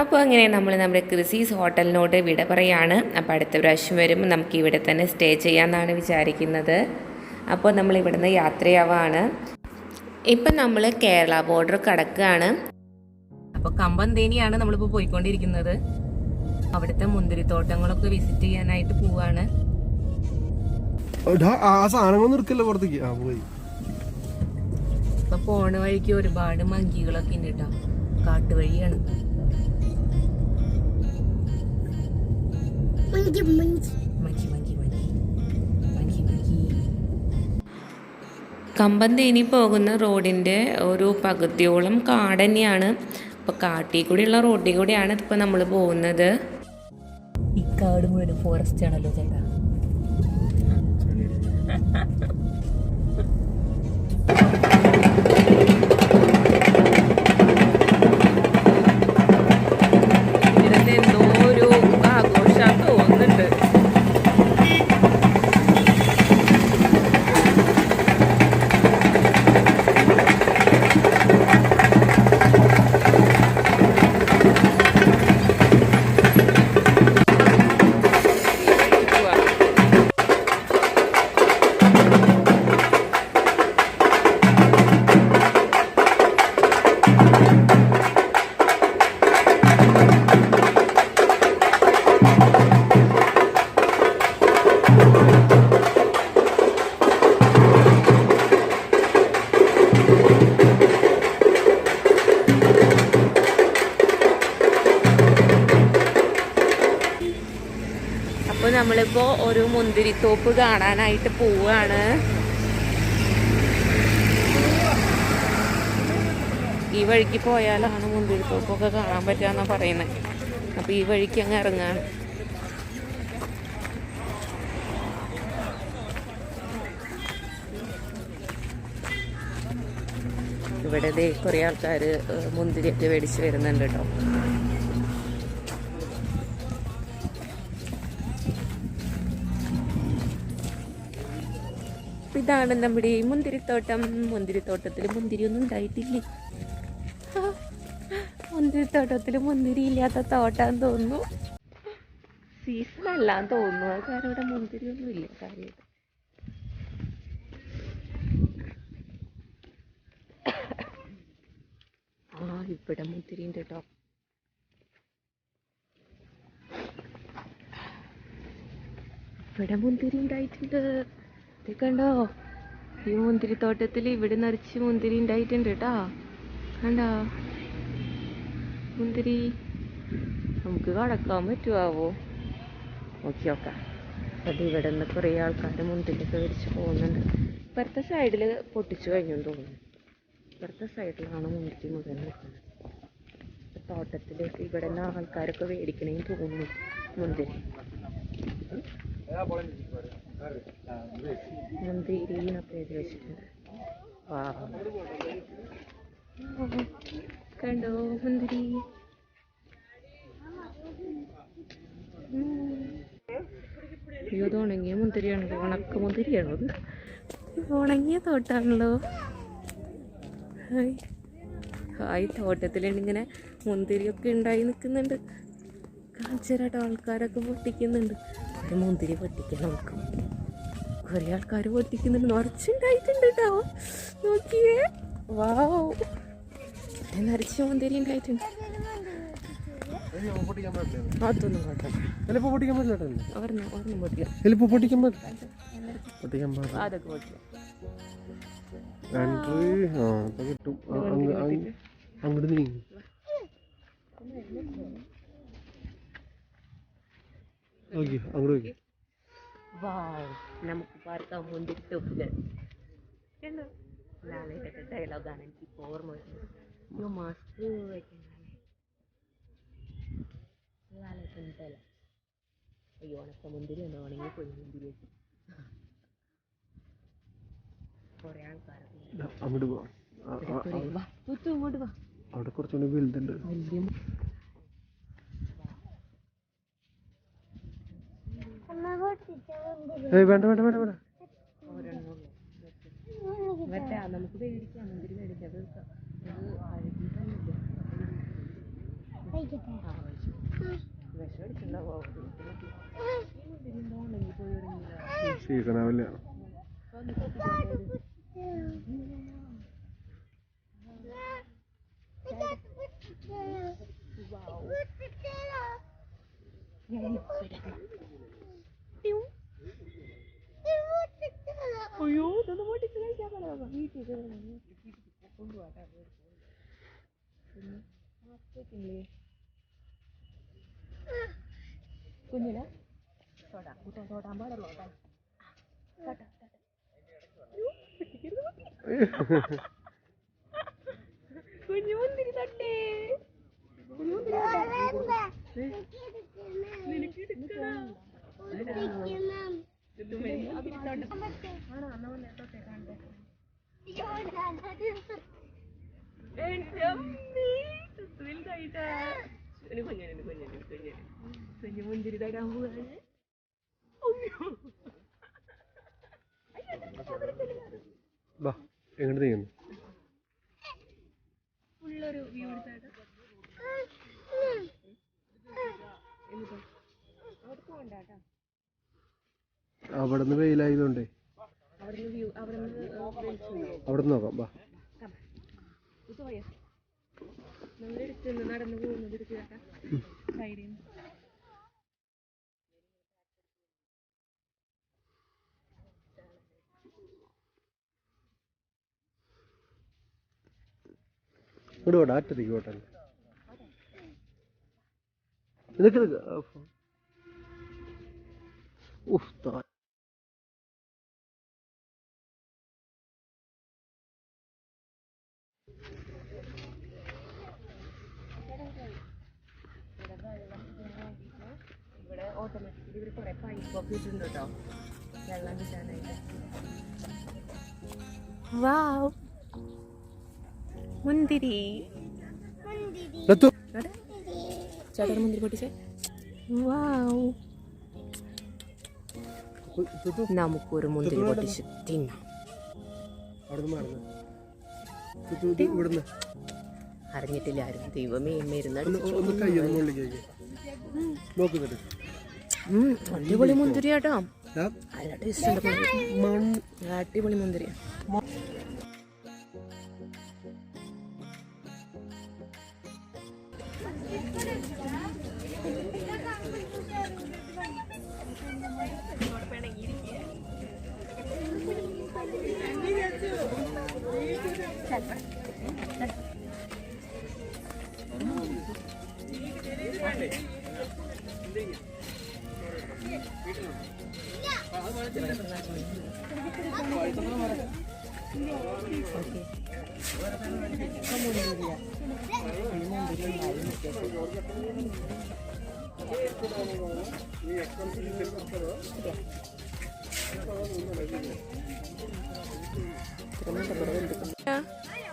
അപ്പോൾ അങ്ങനെ നമ്മൾ നമ്മുടെ ക്രിസീസ് ഹോട്ടലിനോട് വിട പറയാണ്. അപ്പോൾ അടുത്ത പ്രാവശ്യം വരുമ്പോൾ നമുക്ക് ഇവിടെ തന്നെ സ്റ്റേ ചെയ്യാമെന്നാണ് വിചാരിക്കുന്നത്. അപ്പോൾ നമ്മൾ ഇവിടുന്ന് യാത്രയാവാണ്. ഇപ്പം നമ്മൾ കേരള ബോർഡർ കടക്കുകയാണ്. അപ്പോൾ കമ്പന്തേനിയാണ് നമ്മളിപ്പോൾ പോയിക്കൊണ്ടിരിക്കുന്നത്. അവിടുത്തെ മുന്തിരിത്തോട്ടങ്ങളൊക്കെ വിസിറ്റ് ചെയ്യാനായിട്ട് പോവാണ്. ഇപ്പൊ പോണ വഴിക്ക് ഒരുപാട് മങ്കികളൊക്കെ ഉണ്ട് കേട്ടോ. കാട്ടുവഴിയാണ്. കമ്പന്തേനി പോകുന്ന റോഡിന്റെ ഒരു പകുതിയോളം കാട് തന്നെയാണ്. അപ്പൊ കാട്ടിൽ കൂടിയുള്ള റോഡിൽ കൂടിയാണ് ഇപ്പൊ നമ്മൾ പോകുന്നത്. ഈ കാട് മുഴുവൻ ഫോറസ്റ്റ് ആണല്ലോ ചേട്ടാ. ഇതിന്റെ എന്തോ ഒരു ആഘോഷം തോന്നുന്നുണ്ട്. അപ്പോൾ നമ്മളിപ്പോൾ ഒരു മുന്തിരിത്തോപ്പ് കാണാനായിട്ട് പോവുകയാണ്. ഈ വഴിക്ക് പോയാലാണ് മുന്തിരിത്തോപ്പൊക്കെ കാണാൻ പറ്റുകയെന്നാണ് പറയുന്നത്. അപ്പോൾ ഈ വഴിക്ക് അങ്ങ് ഇറങ്ങാണ്. ഇവിടെ കുറേ ആൾക്കാർ മുന്തിരിയൊക്കെ മേടിച്ച് വരുന്നുണ്ട് കേട്ടോ. ഇതാണ് നമ്മുടെ ഈ മുന്തിരിത്തോട്ടം. മുന്തിരിത്തോട്ടത്തിൽ മുന്തിരിയൊന്നും ഉണ്ടായിട്ടില്ലേ. മുന്തിരിത്തോട്ടത്തിൽ മുന്തിരി ഇല്ലാത്ത തോട്ടാന്ന് തോന്നുന്നു. സീസൺ അല്ലാന്ന് തോന്നുന്നു. കാരണം ഇവിടെ മുന്തിരിയൊന്നും ഇല്ല കാര്യമായിട്ട്. ഇവിടെ മുന്തിരി ഉണ്ട് കേട്ടോ. ഇവിടെ മുന്തിരി ഉണ്ടായിട്ടുണ്ട്. കണ്ടോ, ഈ മുന്തിരിത്തോട്ടത്തിൽ ഇവിടെ നിറച്ച് മുന്തിരി ഉണ്ടായിട്ടുണ്ട് കേട്ടോ. കണ്ടോ മുന്തിരി. നമുക്ക് കടക്കാൻ പറ്റുമാവോ നോക്കി നോക്കാം. അത് ഇവിടെ നിന്ന് കുറേ ആൾക്കാർ മുന്തിരിയൊക്കെ മേടിച്ച് പോകുന്നുണ്ട്. ഇപ്പുറത്തെ സൈഡിൽ പൊട്ടിച്ചു കഴിഞ്ഞെന്ന് തോന്നുന്നു. ഇപ്പുറത്തെ സൈഡിലാണ് മുന്തിരി മുഴുവൻ നിൽക്കുന്നത്. തോട്ടത്തിലേക്ക് ഇവിടെ നിന്ന് ആൾക്കാരൊക്കെ മേടിക്കണമെന്ന് തോന്നുന്നു മുന്തിരി. മുന്തിരി എന്നൊക്കെ എഴുതി വെച്ചിട്ടുണ്ട്. കണ്ടോ മുന്തിരി. ഇത് ഉണങ്ങിയ മുന്തിരിയാണല്ലോ. ഉണക്ക മുന്തിരിയാണോ അത്? ഉണങ്ങിയ തോട്ടാണല്ലോ. ഹായ്, തോട്ടത്തിലിങ്ങനെ മുന്തിരിയൊക്കെ ഉണ്ടായി നിൽക്കുന്നുണ്ട്. കാഞ്ചരാട്ടോ ആൾക്കാരൊക്കെ പൊട്ടിക്കുന്നുണ്ട്. ഒരു മുന്തിരി പൊട്ടിക്കാൻ നമുക്ക് കുറേ ആൾക്കാർ പൊട്ടിക്കുന്നുണ്ട്. നിറച്ചുണ്ടായിട്ടുണ്ട് കേട്ടോ. നോക്കിയേ, വാവ്, നിറച്ച് മുന്തിരി ഉണ്ടായിട്ടുണ്ട്. അതൊന്നും കുഴപ്പമില്ല. ഒരെണ്ണം പൊട്ടിക്കാം. അതൊക്കെ പൊട്ടിക്കാം. അങ്ങോട്ട് നീങ്ങി അങ്ങോട്ട്. നമുക്ക് പാർക്കാൻ മുന്തിരിത്തോപ്പില് ഡയലോഗാണ് എനിക്ക് ഓർമ്മ വരുന്നത്. മാസ്ക് വെക്കണ്ടല്ല. അയ്യോ, ഉണക്ക മുന്തിരി ഉണ്ടോ? ഉണങ്ങിപ്പോയി മുന്തിരി വെച്ച്. കുറെ ആൾക്കാരൊക്കെ അങ്ങോട്ട് പോവാ. ഇങ്ങോട്ട് വാ. അവിടെ കുറച്ചുകൂടി വലുതുണ്ട്. വേണ്ട വേണ്ട വേണ്ട വേണ്ട. നമുക്ക് മേടിക്കാം, മുന്തിരി മേടിക്കാം. അത് ക്ഷീണാവില്ല. അയ്യോ ഇതൊന്നും പൊട്ടിച്ച് കഴിക്കാൻ പറയാം വീട്ടിൽ കൊണ്ടുപോകാം കുഞ്ഞിനെ തൊടാൻ പാടുള്ളൂ കുഞ്ഞു മുന്തിരി തട്ടേ കുഞ്ഞു മുന്തിരി തടാൻ പോവാണ്. ബാ എങ്ങോട്ട് നീങ്ങുന്നു? ഫുള്ളൊരു വ്യൂ എടുത്തായിട്ട് അവിടുന്ന് വെയിലായതുകൊണ്ടേ അവിടുന്ന് നോക്കാം. ബാ നമ്മളെടുത്ത് നടന്നു പോകുന്നത് എടുക്കുക സൈഡിൽ നിന്ന്. ഇങ്ങോട്ട് പോട്ടെ, അറ്റത്തേക്ക് പോട്ടെ. നിനക്ക് ഇവിടെ ഓട്ടോമാറ്റിക്കലി ഇവർ കുറെ പൈപ്പൊക്കെ ഇട്ടുണ്ട് കേട്ടോ വെള്ളം കിട്ടാനായിട്ട്. വാവ് മുന്തിരി ചേട്ടൻ മുന്തിരി പൊട്ടിച്ചേ. വാവ് നമുക്കൊരു മുന്തിരി പൊട്ടിച്ച് തിന്നാം. അറിഞ്ഞിട്ടില്ല ആരും. ദൈവമേ അടിപൊളി മുന്തിരി കേട്ടോ. നല്ല ടേസ്റ്റ് ഉണ്ട്. അടിപൊളി മുന്തിരി.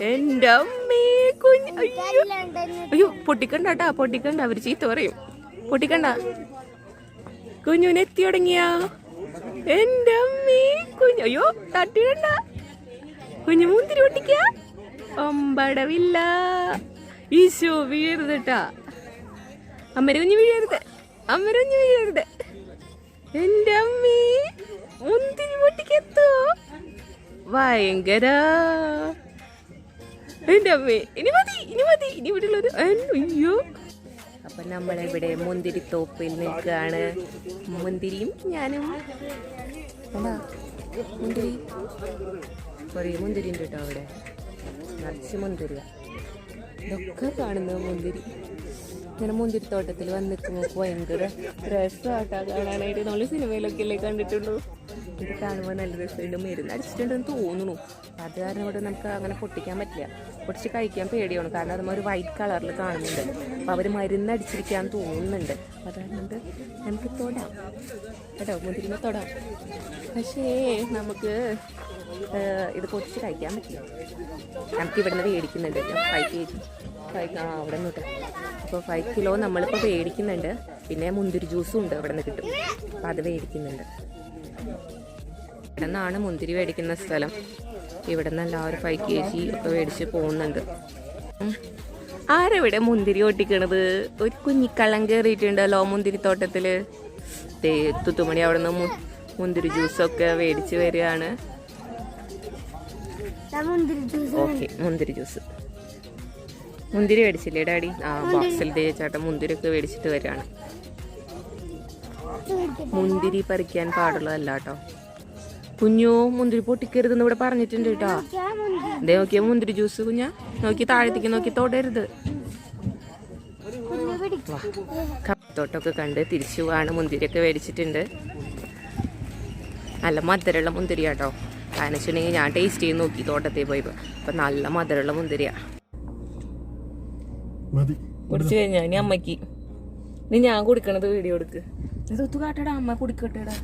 എന്റെ അമ്മേ കുഞ്ഞ്. അയ്യോ പൊട്ടിക്കണ്ട കേട്ടാ, പൊട്ടിക്കണ്ട, അവര് ചീത്ത പറയും. പൊട്ടിക്കണ്ട. കുഞ്ഞുനെ എത്തി തുടങ്ങിയാ. എന്റെ അമ്മേ കുഞ്ഞ്. അയ്യോ തട്ടിടണ്ട. കുഞ്ഞു മുന്തിരി പൊട്ടിക്ക. ഒമ്പടവില്ല. ഈശോ വീഴരുതട്ടാ. അമ്മര കുഞ്ഞു വീഴരുത്. അമ്മര കുഞ്ഞു വീഴരുത്. എന്റെ അമ്മേ മുന്തിരി പൊട്ടിക്കെത്തോ. ഭയങ്കര. എന്റെ അമ്മേ ഇനി മതി, ഇനി മതി, ഇനി ഇവിടെയുള്ളൊരു. അയ്യോ. അപ്പൊ നമ്മളിവിടെ മുന്തിരി തോപ്പിൽ നിൽക്കുകയാണ്. മുന്തിരിയും ഞാനും. മുന്തിരി കുറേ മുന്തിരി ഉണ്ട് കേട്ടോ അവിടെ. നിറച്ച് മുന്തിരിയ. ഇതൊക്കെ കാണുന്നത് മുന്തിരി. ഇങ്ങനെ മുന്തിരിത്തോട്ടത്തിൽ വന്ന് നിൽക്കുമ്പോൾ ഭയങ്കര രസമാട്ടാ കാണാനായിട്ട്. നമ്മൾ സിനിമയിലൊക്കെ അല്ലേ കണ്ടിട്ടുള്ളൂ. ഇത് കാണുമ്പോൾ നല്ല രസമുണ്ട്. മരുന്ന് അടിച്ചിട്ടുണ്ടെന്ന് തോന്നുന്നു. അത് കാരണം ഇവിടെ നമുക്ക് അങ്ങനെ പൊട്ടിക്കാൻ പറ്റില്ല. പൊട്ടിച്ച് കഴിക്കാൻ പേടിയാണ്. കാരണം അതുമ്പോൾ ഒരു വൈറ്റ് കളറിൽ കാണുന്നുണ്ട്. അപ്പോൾ അവർ മരുന്ന് അടിച്ചിരിക്കാൻ തോന്നുന്നുണ്ട്. അതുകൊണ്ട് നമുക്ക് തൊടാം കേട്ടോ, മുന്തിരിമ തൊടാം. പക്ഷേ നമുക്ക് ഇത് പൊട്ടിച്ച് കഴിക്കാൻ പറ്റില്ല. നമുക്ക് ഇവിടെ നിന്ന് മേടിക്കുന്നുണ്ട് 5 kg. അവിടെ നിന്ന് കിട്ടും. അപ്പോൾ 5 കിലോ നമ്മളിപ്പോൾ മേടിക്കുന്നുണ്ട്. പിന്നെ മുന്തിരി ജ്യൂസും ഉണ്ട് അവിടെ നിന്ന് കിട്ടും. അപ്പോൾ അത് മേടിക്കുന്നുണ്ട്. ഇവിടെ നിന്നാണ് മുന്തിരി മേടിക്കുന്ന സ്ഥലം. ഇവിടെ നിന്ന് എല്ലാവരും 5 kg ഒക്കെ മേടിച്ച് പോകുന്നുണ്ട്. ആരെവിടെ മുന്തിരി ഒട്ടിക്കണത്? ഒരു കുഞ്ഞിക്കള്ളം കയറിയിട്ടുണ്ടല്ലോ മുന്തിരിത്തോട്ടത്തില്. തുത്തുമണി അവിടെ നിന്ന് മുന്തിരി ജ്യൂസൊക്കെ മേടിച്ച് വരികയാണ്. ഓക്കെ, മുന്തിരി ജ്യൂസ്. മുന്തിരി മേടിച്ചില്ലേ ഡാഡി? ആ ബോക്സിൽ ചേട്ടൻ മുന്തിരിയൊക്കെ മേടിച്ചിട്ട് വരികയാണ്. മുന്തിരി പറിക്കാൻ പാടുള്ളതല്ല കേട്ടോ. കുഞ്ഞു മുന്തിരി പൊട്ടിക്കരുതെന്ന് ഇവിടെ പറഞ്ഞിട്ടുണ്ട് കേട്ടോ. ദേ നോക്കിയ മുന്തിരി ജ്യൂസ് കുഞ്ഞാ, നോക്കി താഴത്തേക്ക് നോക്കി തൊടരുത്. കത്തോട്ടൊക്കെ കണ്ട് തിരിച്ചു പോവാണ്. മുന്തിരിയൊക്കെ മേടിച്ചിട്ടുണ്ട്. നല്ല മധുരമുള്ള മുന്തിരി കേട്ടോ. കാരണം വെച്ചിട്ടുണ്ടെങ്കിൽ ഞാൻ ടേസ്റ്റ് ചെയ്ത് നോക്കി തോട്ടത്തിൽ പോയപ്പോൾ. അപ്പം നല്ല മധുരമുള്ള മുന്തിരിയാ. കുടിച്ചു കഴിഞ്ഞാ ഇനി അമ്മയ്ക്ക്, ഇനി ഞാൻ കുടിക്കണത് വീഡിയോ എടുക്ക്. ഇതൊത്തു കാട്ടടാ, അമ്മ കുടിക്കട്ടെടാ.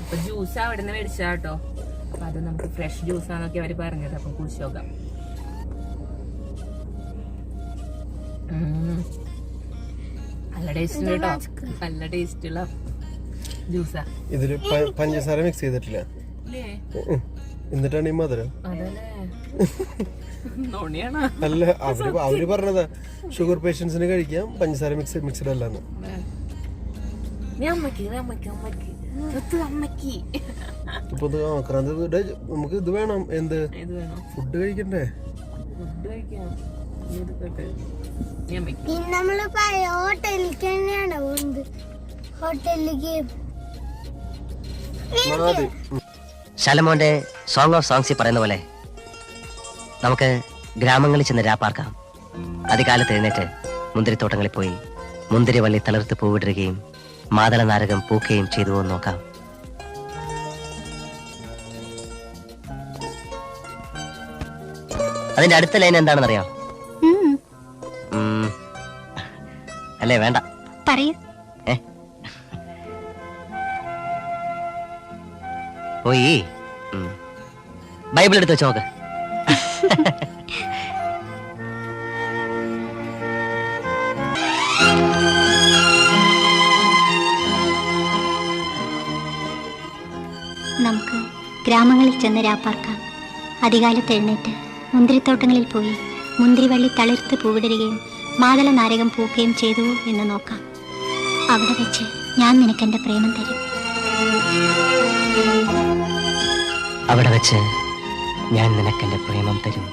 അപ്പൊ ജ്യൂസ് അവിടെ നിന്ന് മേടിച്ചാ കേട്ടോ. അപ്പൊ അത് നമുക്ക് ഫ്രഷ് ജ്യൂസാന്നൊക്കെ അവര് പറഞ്ഞത്. അപ്പൊ കുടിച്ചു നോക്കാം. നല്ല ടേസ്റ്റ് കേട്ടോ, നല്ല ടേസ്റ്റുള്ള ജ്യൂസാ. ഇതില് പഞ്ചസാര മിക്സ് ചെയ്തിട്ടില്ല, എന്നിട്ടാണ് ഈ മധുരം. അല്ല, അവര് പറഞ്ഞതാ ഷുഗർ പേഷ്യൻസിന് കഴിക്കാം, പഞ്ചസാര മിക്സ്ഡ് അല്ലാന്ന്. ഇപ്പൊ നമുക്ക് ഇത് വേണം, എന്ത് ഫുഡ് കഴിക്കണ്ടേ? നമ്മള് ഹോട്ടലിലേക്ക് തന്നെയാണ് പോകുന്നത്. ഹോട്ടലിലേക്ക് ശലമോന്റെ സോങ് ഓഫ് സോങ്സിൽ പറയുന്ന പോലെ നമുക്ക് ഗ്രാമങ്ങളിൽ ചെന്ന് രാപ്പാർക്കാം. അതികാലത്ത് എഴുന്നേറ്റ് മുന്തിരിത്തോട്ടങ്ങളിൽ പോയി മുന്തിരി വള്ളി തളിർത്ത് പൂവിടുകയും മാതള നാരകം പൂക്കുകയും ചെയ്തു എന്ന് നോക്കാം. അതിന്റെ അടുത്ത ലൈൻ എന്താണെന്നറിയോ? അല്ലേ, വേണ്ട പറയൂ. പോയി ബൈബിൾ എടുത്ത് വെച്ച് നോക്ക്. നമുക്ക് ഗ്രാമങ്ങളിൽ ചെന്ന് രാപ്പാർക്കാം. അതികാലത്ത് എഴുന്നേറ്റ് മുന്തിരിത്തോട്ടങ്ങളിൽ പോയി മുന്തിരിവള്ളി തളിർത്ത് പൂവിടുകയും മാതള നാരകം പൂക്കുകയും ചെയ്തു എന്ന് നോക്കാം. അവിടെ വെച്ച് ഞാൻ നിനക്കെന്റെ പ്രേമം തരും. അവിടെ വെച്ച് ഞാൻ നിനക്കെന്റെ പ്രേമം തരും.